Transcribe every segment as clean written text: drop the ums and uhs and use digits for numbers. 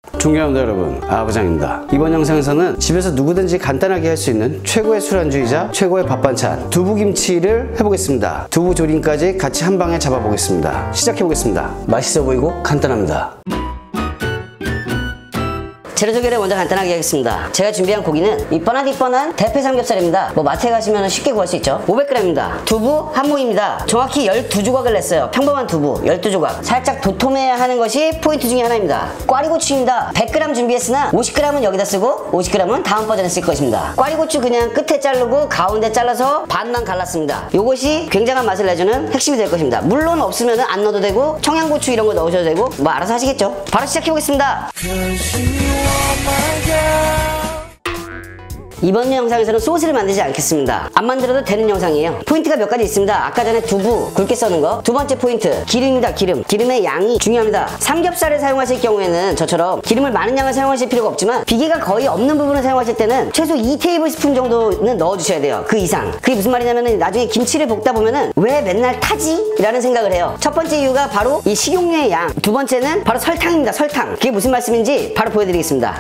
존경합니다 여러분, 아부장입니다. 이번 영상에서는 집에서 누구든지 간단하게 할 수 있는 최고의 술안주이자 최고의 밥반찬 두부김치를 해보겠습니다. 두부 조림까지 같이 한 방에 잡아보겠습니다. 시작해보겠습니다. 맛있어 보이고 간단합니다. 재료 소개를 먼저 간단하게 하겠습니다. 제가 준비한 고기는 이 뻔한 대패 삼겹살입니다. 뭐 마트에 가시면 쉽게 구할 수 있죠. 500g입니다. 두부 한 모입니다. 정확히 12조각을 냈어요. 평범한 두부 12조각. 살짝 도톰해야 하는 것이 포인트 중에 하나입니다. 꽈리고추입니다. 100g 준비했으나 50g은 여기다 쓰고 50g은 다음 버전에 쓸 것입니다. 꽈리고추 그냥 끝에 자르고 가운데 잘라서 반만 갈랐습니다. 요것이 굉장한 맛을 내주는 핵심이 될 것입니다. 물론 없으면 안 넣어도 되고 청양고추 이런 거 넣으셔도 되고 뭐 알아서 하시겠죠. 바로 시작해보겠습니다. 이번 영상에서는 소스를 만들지 않겠습니다. 안 만들어도 되는 영상이에요. 포인트가 몇 가지 있습니다. 아까 전에 두부 굵게 써는 거. 두 번째 포인트 기름입니다. 기름의 양이 중요합니다. 삼겹살을 사용하실 경우에는 저처럼 기름을 많은 양을 사용하실 필요가 없지만 비계가 거의 없는 부분을 사용하실 때는 최소 2테이블스푼 정도는 넣어주셔야 돼요. 그 이상. 그게 무슨 말이냐면은 나중에 김치를 볶다 보면은 왜 맨날 타지? 라는 생각을 해요. 첫 번째 이유가 바로 이 식용유의 양. 두 번째는 바로 설탕입니다. 설탕. 그게 무슨 말씀인지 바로 보여드리겠습니다.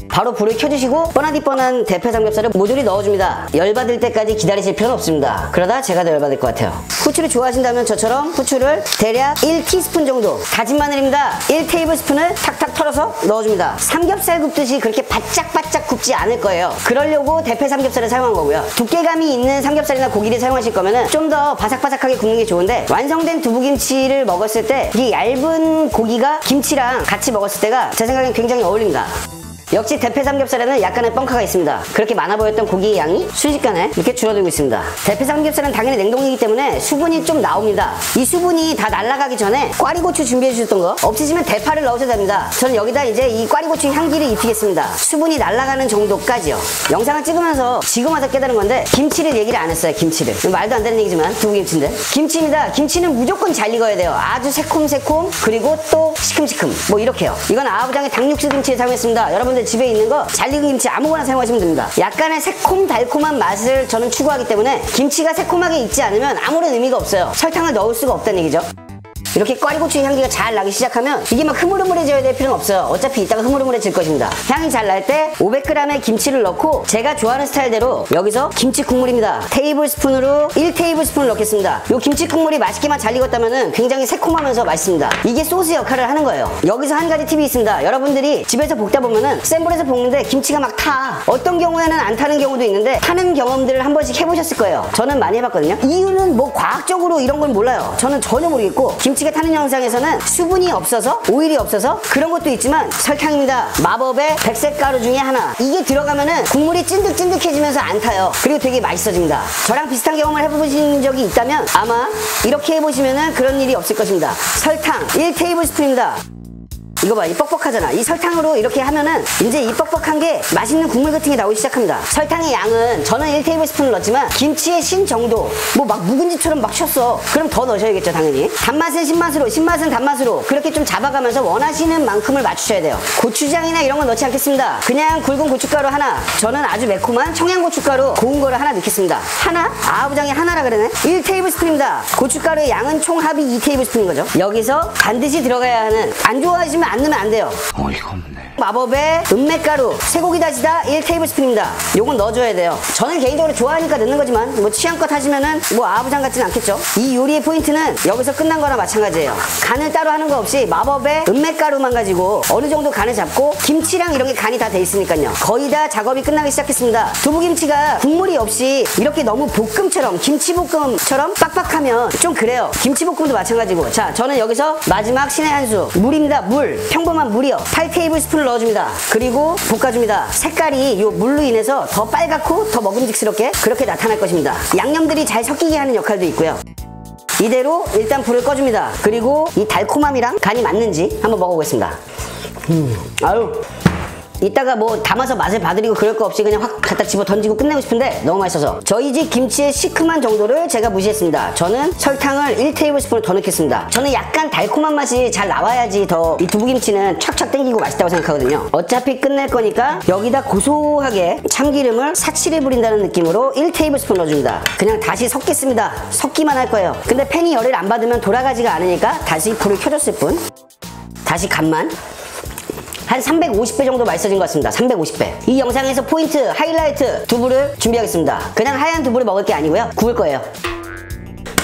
바로 불을 켜주시고 뻔한 대패 삼겹살을 모조리 넣어줍니다. 열받을 때까지 기다리실 필요는 없습니다. 그러다 제가 더 열받을 것 같아요. 후추를 좋아하신다면 저처럼 후추를 대략 1티스푼 정도, 다진 마늘입니다. 1테이블스푼을 탁탁 털어서 넣어줍니다. 삼겹살 굽듯이 그렇게 바짝바짝 굽지 않을 거예요. 그러려고 대패 삼겹살을 사용한 거고요. 두께감이 있는 삼겹살이나 고기를 사용하실 거면은 좀 더 바삭바삭하게 굽는 게 좋은데 완성된 두부김치를 먹었을 때 이 얇은 고기가 김치랑 같이 먹었을 때가 제 생각엔 굉장히 어울립니다. 역시 대패 삼겹살에는 약간의 뻥카가 있습니다. 그렇게 많아 보였던 고기의 양이 순식간에 이렇게 줄어들고 있습니다. 대패 삼겹살은 당연히 냉동이기 때문에 수분이 좀 나옵니다. 이 수분이 다 날아가기 전에 꽈리고추 준비해 주셨던 거 없으시면 대파를 넣으셔도 됩니다. 저는 여기다 이제 이 꽈리고추 향기를 입히겠습니다. 수분이 날아가는 정도까지요. 영상을 찍으면서 지금 와서 깨달은 건데 김치를 얘기를 안 했어요. 김치를. 말도 안 되는 얘기지만 두부김치인데 김치입니다. 김치는 무조건 잘 익어야 돼요. 아주 새콤새콤 그리고 또 시큼시큼 뭐 이렇게요. 이건 아부장의 닭육수 김치를 사용했습니다. 여러분들 집에 있는 거 잘 익은 김치 아무거나 사용하시면 됩니다. 약간의 새콤달콤한 맛을 저는 추구하기 때문에 김치가 새콤하게 익지 않으면 아무런 의미가 없어요. 설탕을 넣을 수가 없다는 얘기죠. 이렇게 꽈리고추 향기가 잘 나기 시작하면 이게 막 흐물흐물해져야 될 필요는 없어요. 어차피 이따가 흐물흐물해질 것입니다. 향이 잘 날 때 500g의 김치를 넣고 제가 좋아하는 스타일대로 여기서 김치 국물입니다. 테이블스푼으로 1테이블스푼을 넣겠습니다. 이 김치 국물이 맛있게만 잘 익었다면 굉장히 새콤하면서 맛있습니다. 이게 소스 역할을 하는 거예요. 여기서 한 가지 팁이 있습니다. 여러분들이 집에서 볶다 보면은 센 불에서 볶는데 김치가 막 타. 어떤 경우에는 안 타는 경우도 있는데 타는 경험들을 한 번씩 해보셨을 거예요. 저는 많이 해봤거든요. 이유는 뭐 과학적으로 이런 건 몰라요. 저는 전혀 모르겠고 김치가 타는 영상에서는 수분이 없어서 오일이 없어서 그런 것도 있지만 설탕입니다. 마법의 백색가루 중에 하나. 이게 들어가면은 국물이 찐득찐득해지면서 안 타요. 그리고 되게 맛있어집니다. 저랑 비슷한 경험을 해보신 적이 있다면 아마 이렇게 해보시면은 그런 일이 없을 것입니다. 설탕 1테이블스푼입니다. 이거 봐, 이 뻑뻑하잖아. 이 설탕으로 이렇게 하면은 이제 이 뻑뻑한 게 맛있는 국물 같은 게 나오기 시작합니다. 설탕의 양은 저는 1테이블스푼을 넣었지만 김치의 신 정도 뭐 막 묵은지처럼 막 쉬었어. 그럼 더 넣으셔야겠죠 당연히. 단맛은 신맛으로 신맛은 단맛으로 그렇게 좀 잡아가면서 원하시는 만큼을 맞추셔야 돼요. 고추장이나 이런 건 넣지 않겠습니다. 그냥 굵은 고춧가루 하나. 저는 아주 매콤한 청양고춧가루 고운 거를 하나 넣겠습니다. 하나? 아부장이 하나라 그러네. 1테이블스푼입니다. 고춧가루의 양은 총 합이 2테이블스푼인 거죠. 여기서 반드시 들어가야 하는 안 좋아하시면 안 넣으면 안 돼요. 어이가 없네. 마법의 은맥가루 쇠고기 다시다 1테이블스푼입니다. 요건 넣어줘야 돼요. 저는 개인적으로 좋아하니까 넣는 거지만 뭐 취향껏 하시면은 뭐 아부장 같지는 않겠죠. 이 요리의 포인트는 여기서 끝난 거나 마찬가지예요. 간을 따로 하는 거 없이 마법의 은맥가루만 가지고 어느 정도 간을 잡고 김치랑 이런 게 간이 다 돼 있으니까요. 거의 다 작업이 끝나기 시작했습니다. 두부김치가 국물이 없이 이렇게 너무 볶음처럼 김치볶음처럼 빡빡하면 좀 그래요. 김치볶음도 마찬가지고. 자, 저는 여기서 마지막 신의 한 수 물입니다. 물. 평범한 물이요. 8테이블스푼을 넣어줍니다. 그리고 볶아줍니다. 색깔이 이 물로 인해서 더 빨갛고 더 먹음직스럽게 그렇게 나타날 것입니다. 양념들이 잘 섞이게 하는 역할도 있고요. 이대로 일단 불을 꺼줍니다. 그리고 이 달콤함이랑 간이 맞는지 한번 먹어보겠습니다. 아유, 이따가 뭐 담아서 맛을 봐드리고 그럴 거 없이 그냥 확 갖다 집어 던지고 끝내고 싶은데 너무 맛있어서 저희 집 김치의 시큼한 정도를 제가 무시했습니다. 저는 설탕을 1테이블스푼을 더 넣겠습니다. 저는 약간 달콤한 맛이 잘 나와야지 더 이 두부김치는 촥촥 땡기고 맛있다고 생각하거든요. 어차피 끝낼 거니까 여기다 고소하게 참기름을 사치를 부린다는 느낌으로 1테이블스푼 넣어줍니다. 그냥 다시 섞겠습니다. 섞기만 할 거예요. 근데 팬이 열을 안 받으면 돌아가지가 않으니까 다시 불을 켜줬을 뿐. 다시 간만. 한 350배 정도 맛있어진 것 같습니다. 350배. 이 영상에서 포인트, 하이라이트 두부를 준비하겠습니다. 그냥 하얀 두부를 먹을 게 아니고요. 구울 거예요.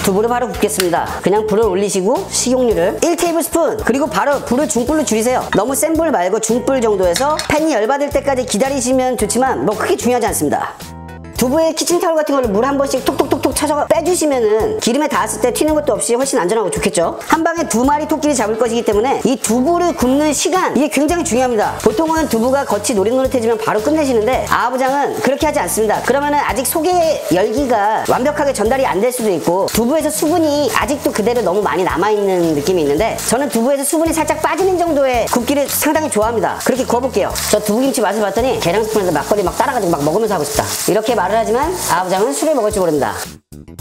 두부를 바로 굽겠습니다. 그냥 불을 올리시고 식용유를 1테이블스푼, 그리고 바로 불을 중불로 줄이세요. 너무 센 불 말고 중불 정도에서 팬이 열받을 때까지 기다리시면 좋지만 뭐 크게 중요하지 않습니다. 두부에 키친타올 같은 걸로 물 한 번씩 톡톡톡톡 쳐서 빼주시면은 기름에 닿았을 때 튀는 것도 없이 훨씬 안전하고 좋겠죠. 한 방에 2마리 토끼를 잡을 것이기 때문에 이 두부를 굽는 시간, 이게 굉장히 중요합니다. 보통은 두부가 겉이 노릇노릇해지면 바로 끝내시는데 아부장은 그렇게 하지 않습니다. 그러면은 아직 속의 열기가 완벽하게 전달이 안 될 수도 있고 두부에서 수분이 아직도 그대로 너무 많이 남아있는 느낌이 있는데, 저는 두부에서 수분이 살짝 빠지는 정도의 굽기를 상당히 좋아합니다. 그렇게 구워볼게요. 저 두부김치 맛을 봤더니 계량 스푼에서 막걸리 막 따라가지고 막 먹으면서 하고 싶다. 이렇게 말을 하지만 아부장은 술을 먹을 줄 모릅니다.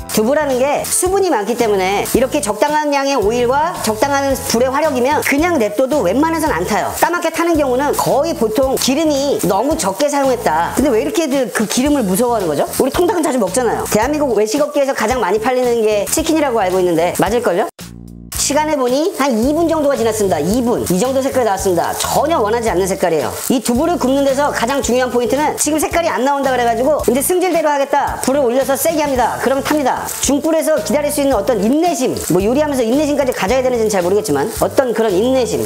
두부라는 게 수분이 많기 때문에 이렇게 적당한 양의 오일과 적당한 불의 화력이면 그냥 냅둬도 웬만해서는 안 타요. 까맣게 타는 경우는 거의 보통 기름이 너무 적게 사용했다. 근데 왜 이렇게들 그 기름을 무서워하는 거죠? 우리 통닭은 자주 먹잖아요. 대한민국 외식업계에서 가장 많이 팔리는 게 치킨이라고 알고 있는데 맞을걸요? 시간을 보니 한 2분 정도가 지났습니다. 2분. 이 정도 색깔이 나왔습니다. 전혀 원하지 않는 색깔이에요. 이 두부를 굽는 데서 가장 중요한 포인트는 지금 색깔이 안 나온다 그래가지고 이제 승질대로 하겠다. 불을 올려서 세게 합니다. 그러면 탑니다. 중불에서 기다릴 수 있는 어떤 인내심, 뭐 요리하면서 인내심까지 가져야 되는지는 잘 모르겠지만 어떤 그런 인내심.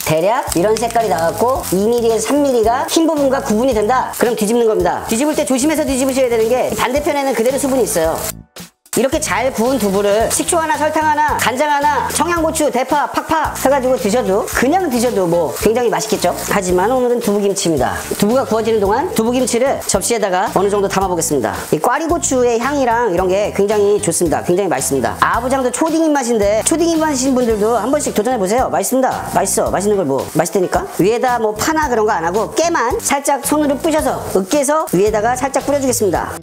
대략 이런 색깔이 나왔고 2mm에서 3mm가 흰 부분과 구분이 된다. 그럼 뒤집는 겁니다. 뒤집을 때 조심해서 뒤집으셔야 되는 게 반대편에는 그대로 수분이 있어요. 이렇게 잘 구운 두부를 식초 하나, 설탕 하나, 간장 하나, 청양고추, 대파 팍팍 해가지고 드셔도, 그냥 드셔도 뭐 굉장히 맛있겠죠? 하지만 오늘은 두부김치입니다. 두부가 구워지는 동안 두부김치를 접시에다가 어느 정도 담아보겠습니다. 이 꽈리고추의 향이랑 이런 게 굉장히 좋습니다. 굉장히 맛있습니다. 아부장도 초딩 입맛인데 초딩 입맛이신 분들도 한 번씩 도전해보세요. 맛있습니다. 맛있어. 맛있는 걸 뭐 맛있다니까? 위에다 뭐 파나 그런 거 안 하고 깨만 살짝 손으로 부셔서 으깨서 위에다가 살짝 뿌려주겠습니다.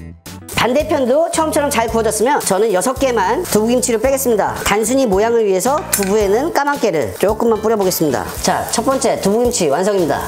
반대편도 처음처럼 잘 구워졌으면 저는 6개만 두부김치를 빼겠습니다. 단순히 모양을 위해서 두부에는 까만 깨를 조금만 뿌려보겠습니다. 자, 첫 번째 두부김치 완성입니다.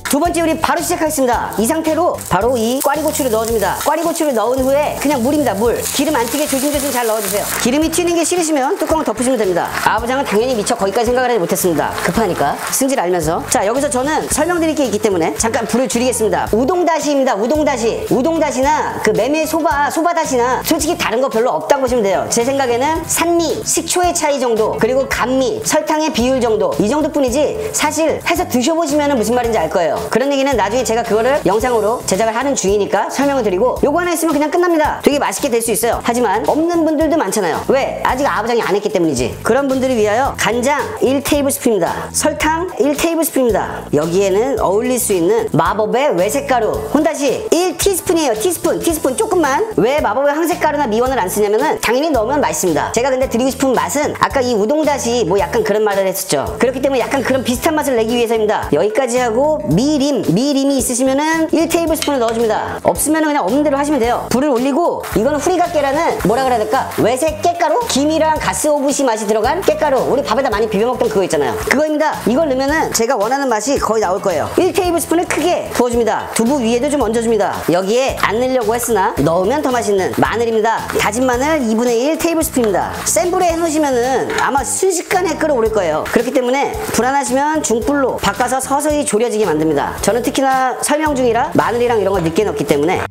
두 번째 요리 바로 시작하겠습니다. 이 상태로 바로 이 꽈리고추를 넣어줍니다. 꽈리고추를 넣은 후에 그냥 물입니다. 물. 기름 안 튀게 조심조심 잘 넣어주세요. 기름이 튀는 게 싫으시면 뚜껑을 덮으시면 됩니다. 아부장은 당연히 미처 거기까지 생각을 하지 못했습니다. 급하니까. 승질 알면서. 자, 여기서 저는 설명드릴 게 있기 때문에 잠깐 불을 줄이겠습니다. 우동다시입니다. 우동다시. 우동다시나 그 메밀소바, 소바다시나 솔직히 다른 거 별로 없다고 보시면 돼요. 제 생각에는 산미, 식초의 차이 정도, 그리고 감미, 설탕의 비율 정도, 이 정도뿐이지 사실 해서 드셔보시면 무슨 말인지 알 거예요. 그런 얘기는 나중에 제가 그거를 영상으로 제작을 하는 중이니까 설명을 드리고, 요거 하나 있으면 그냥 끝납니다. 되게 맛있게 될 수 있어요. 하지만 없는 분들도 많잖아요. 왜? 아직 아부장이 안 했기 때문이지. 그런 분들을 위하여 간장 1테이블스푼입니다. 설탕 1테이블스푼입니다. 여기에는 어울릴 수 있는 마법의 외색가루 혼다시 1티스푼이에요. 티스푼 조금만. 왜 마법의 황색가루나 미원을 안 쓰냐면은 당연히 넣으면 맛있습니다. 제가 근데 드리고 싶은 맛은 아까 이 우동다시 뭐 약간 그런 말을 했었죠. 그렇기 때문에 약간 그런 비슷한 맛을 내기 위해서입니다. 여기까지 하고 미림이 있으시면은 1테이블스푼을 넣어줍니다. 없으면은 그냥 없는 대로 하시면 돼요. 불을 올리고, 이거는 후리가깨라는 뭐라 그래야 될까? 외색 깨가루? 김이랑 가스오부시 맛이 들어간 깨가루. 우리 밥에다 많이 비벼 먹던 그거 있잖아요. 그거입니다. 이걸 넣으면은 제가 원하는 맛이 거의 나올 거예요. 1테이블스푼을 크게 부어줍니다. 두부 위에도 좀 얹어줍니다. 여기에 안 넣으려고 했으나 넣으면 더 맛있는 마늘입니다. 다진 마늘 2분의 1 테이블스푼입니다. 센 불에 해놓으시면은 아마 순식간에 끓어오를 거예요. 그렇기 때문에 불안하시면 중불로 바꿔서 서서히 졸여지게 만듭니다. 저는 특히나 설명 중이라 마늘이랑 이런 걸 늦게 넣기 때문에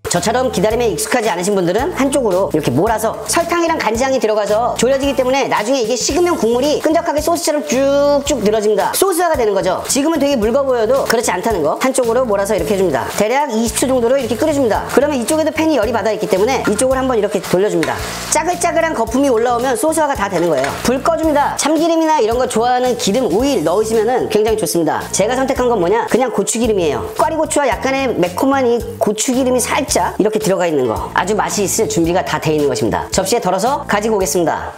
저처럼 기다림에 익숙하지 않으신 분들은 한쪽으로 이렇게 몰아서, 설탕이랑 간장이 들어가서 졸여지기 때문에 나중에 이게 식으면 국물이 끈적하게 소스처럼 쭉쭉 늘어집니다. 소스화가 되는 거죠. 지금은 되게 묽어 보여도 그렇지 않다는 거. 한쪽으로 몰아서 이렇게 해줍니다. 대략 20초 정도로 이렇게 끓여줍니다. 그러면 이쪽에도 팬이 열이 받아 있기 때문에 이쪽을 한번 이렇게 돌려줍니다. 짜글짜글한 거품이 올라오면 소스화가 다 되는 거예요. 불 꺼줍니다. 참기름이나 이런 거 좋아하는 기름, 오일 넣으시면은 굉장히 좋습니다. 제가 선택한 건 뭐냐? 그냥 고추기름이에요. 꽈리고추와 약간의 매콤한 이 고추기름이 살짝 이렇게 들어가 있는 거, 아주 맛이 있을 준비가 다 돼 있는 것입니다. 접시에 덜어서 가지고 오겠습니다.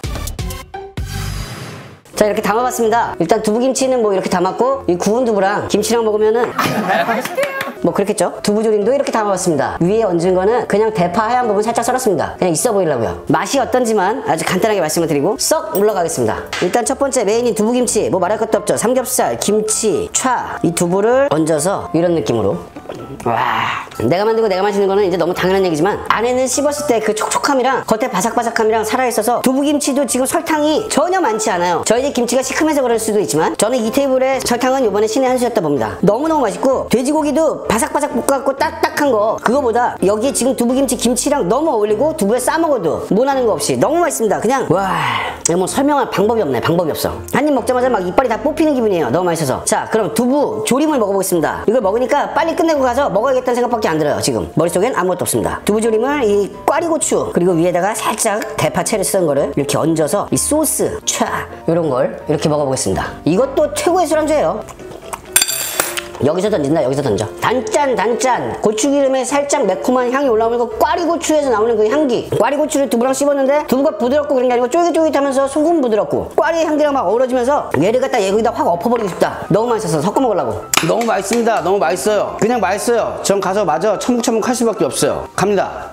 자, 이렇게 담아봤습니다. 일단 두부김치는 뭐 이렇게 담았고, 이 구운 두부랑 김치랑 먹으면은 뭐 그렇겠죠? 두부조림도 이렇게 담아봤습니다. 위에 얹은 거는 그냥 대파 하얀 부분 살짝 썰었습니다. 그냥 있어 보이려고요. 맛이 어떤지만 아주 간단하게 말씀을 드리고 썩 물러가겠습니다. 일단 첫 번째 메인인 두부김치, 뭐 말할 것도 없죠. 삼겹살, 김치, 차, 이 두부를 얹어서 이런 느낌으로 와, 내가 만들고 내가 마시는 거는 이제 너무 당연한 얘기지만 안에는 씹었을 때 그 촉촉함이랑 겉에 바삭바삭함이랑 살아있어서 두부김치도 지금 설탕이 전혀 많지 않아요. 저희 집 김치가 시큼해서 그럴 수도 있지만 저는 이 테이블의 설탕은 이번에 신의 한 수였다 봅니다. 너무너무 맛있고 돼지고기도 바삭바삭 볶아갖고 딱딱한 거 그거보다 여기에 지금 두부김치 김치랑 너무 어울리고 두부에 싸먹어도 모나는 거 없이 너무 맛있습니다. 그냥 와, 이거 뭐 설명할 방법이 없네. 방법이 없어. 한 입 먹자마자 막 이빨이 다 뽑히는 기분이에요. 너무 맛있어서. 자, 그럼 두부 조림을 먹어보겠습니다. 이걸 먹으니까 빨리 끝내고 가서 먹어야겠다는 생각밖에 안 들어요. 지금 머릿속엔 아무것도 없습니다. 두부 조림을 이 꽈리고추 그리고 위에다가 살짝 대파채를 쓴 거를 이렇게 얹어서 이 소스 촤 이런 걸 이렇게 먹어보겠습니다. 이것도 최고의 술안주예요. 여기서 던진다. 여기서 던져. 단짠 고추기름에 살짝 매콤한 향이 올라오는 거 꽈리고추에서 나오는 그 향기. 꽈리고추를 두부랑 씹었는데 두부가 부드럽고 그런 게 아니고 쫄깃쫄깃하면서 소금 부드럽고 꽈리 향기랑 막 어우러지면서 얘를 갖다 여기다 확 엎어버리고 싶다. 너무 맛있어서 섞어 먹으려고. 너무 맛있습니다. 너무 맛있어요. 그냥 맛있어요. 전 가서 마저 첨묵첨묵 할 수밖에 없어요. 갑니다.